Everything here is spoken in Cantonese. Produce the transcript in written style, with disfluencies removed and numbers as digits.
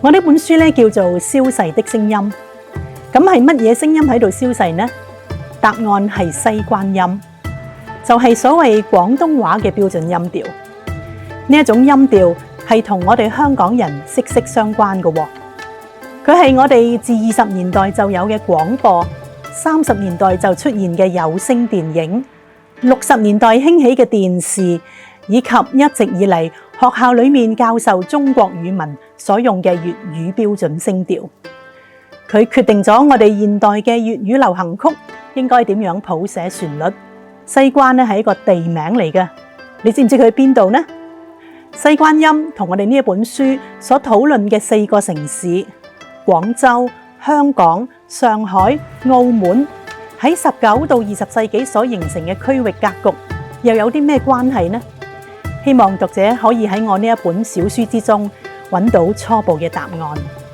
我呢本書咧叫做《消逝的聲音》，咁係乜嘢聲音喺度消逝呢？答案係西關音，就係所謂廣東話嘅標準音調。呢一種音調係同我哋香港人息息相關嘅。佢係我哋自20年代就有嘅廣播，30年代就出現嘅有聲電影，60年代興起嘅電視，以及一直以嚟學校裏面教授中國語文所用嘅粵語標準聲調。佢決定咗我哋現代嘅粵語流行曲應該點樣譜寫旋律。西關咧係一個地名嚟嘅，你知唔知佢喺邊度呢？西關音同我哋呢一本書所討論嘅4個城市廣州、香港、上海、澳門喺19到20世紀所形成嘅區域格局又有啲咩關係呢？希望讀者可以喺我呢一本小書之中揾到初步嘅答案。